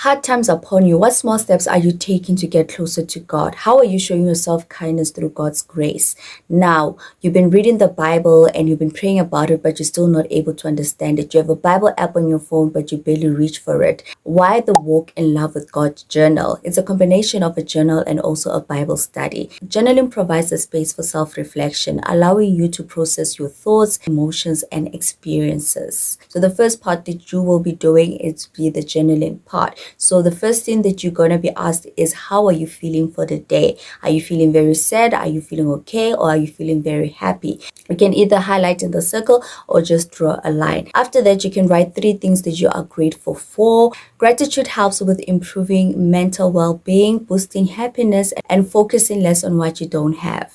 hard times upon you, what small steps are you taking to get closer to God? How are you showing yourself kindness through God's grace? Now, you've been reading the Bible and you've been praying about it, but you're still not able to understand it. You have a Bible app on your phone, but you barely reach for it. Why the Walk in Love with God journal? It's a combination of a journal and also a Bible study. Journaling provides a space for self-reflection, allowing you to process your thoughts, emotions, and experiences. So the first part that you will be doing is the journaling part. So the first thing that you're going to be asked is, how are you feeling for the day? Are you feeling very sad? Are you feeling okay? Or are you feeling very happy? You can either highlight in the circle or just draw a line. After that, you can write 3 things that you are grateful for. Gratitude helps with improving mental well-being, boosting happiness, and focusing less on what you don't have.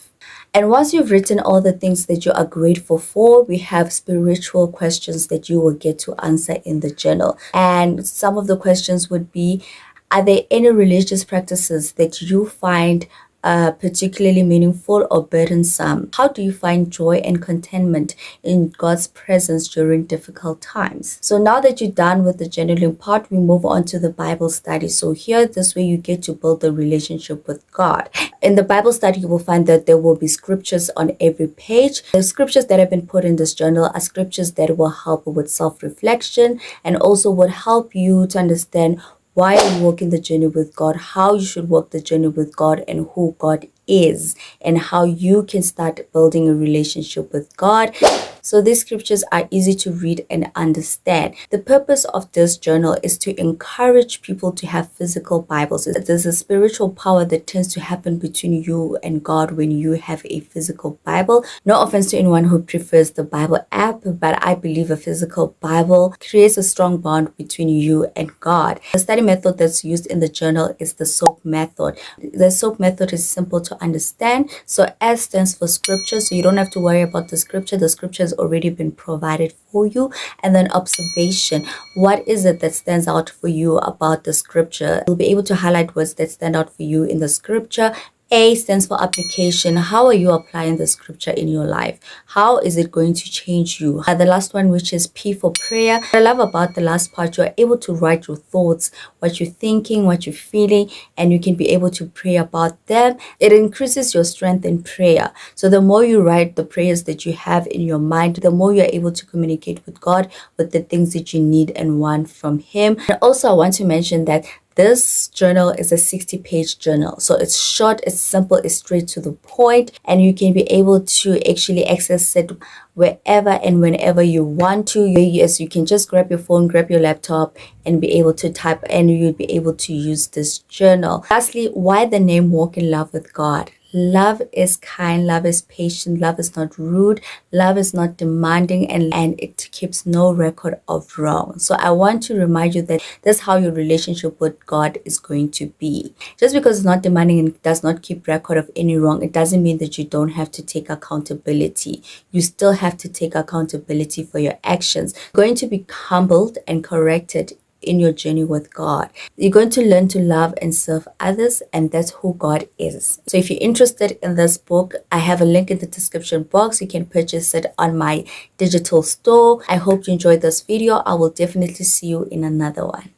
And once you've written all the things that you are grateful for, we have spiritual questions that you will get to answer in the journal. And some of the questions would be, are there any religious practices that you find particularly meaningful or burdensome? How do you find joy and contentment in God's presence during difficult times? So now that you're done with the journaling part, we move on to the Bible study. So here, this way you get to build a relationship with God. In the Bible study, you will find that there will be scriptures on every page. The scriptures that have been put in this journal are scriptures that will help with self-reflection and also would help you to understand why you walk in the journey with God, how you should walk the journey with God, and who God is, and how you can start building a relationship with God. So these scriptures are easy to read and understand. The purpose of this journal is to encourage people to have physical Bibles. There's a spiritual power that tends to happen between you and God when you have a physical Bible. No offense to anyone who prefers the Bible app, but I believe a physical Bible creates a strong bond between you and God. The study method that's used in the journal is the S.O.A.P method. The S.O.A.P method is simple to understand. So S stands for scripture, so you don't have to worry about the scripture. The scripture has already been provided for you. And then observation. What is it that stands out for you about the scripture? You'll be able to highlight words that stand out for you in the scripture. A stands for application. How are you applying the scripture in your life? How is it going to change you? The last one, which is P for prayer. What I love about the last part, you are able to write your thoughts, what you're thinking, what you're feeling, and you can be able to pray about them. It increases your strength in prayer. So the more you write the prayers that you have in your mind, the more you're able to communicate with God with the things that you need and want from Him. And also, I want to mention that this journal is a 60-page journal. So it's short, it's simple, it's straight to the point, and you can be able to actually access it wherever and whenever you want to. Yes, you can just grab your phone, grab your laptop, and be able to type, and you'll be able to use this journal. Lastly, why the name Walk in Love with God? Love is kind, love is patient, love is not rude, love is not demanding, and it keeps no record of wrong. So I want to remind you that that's how your relationship with God is going to be. Just because it's not demanding and does not keep record of any wrong, it doesn't mean that you don't have to take accountability. You still have to take accountability for your actions. You're going to be humbled and corrected in your journey with God. You're going to learn to love and serve others, and that's who God is. So if you're interested in this book, I have a link in the description box. You can purchase it on my digital store. I hope you enjoyed this video. I will definitely see you in another one.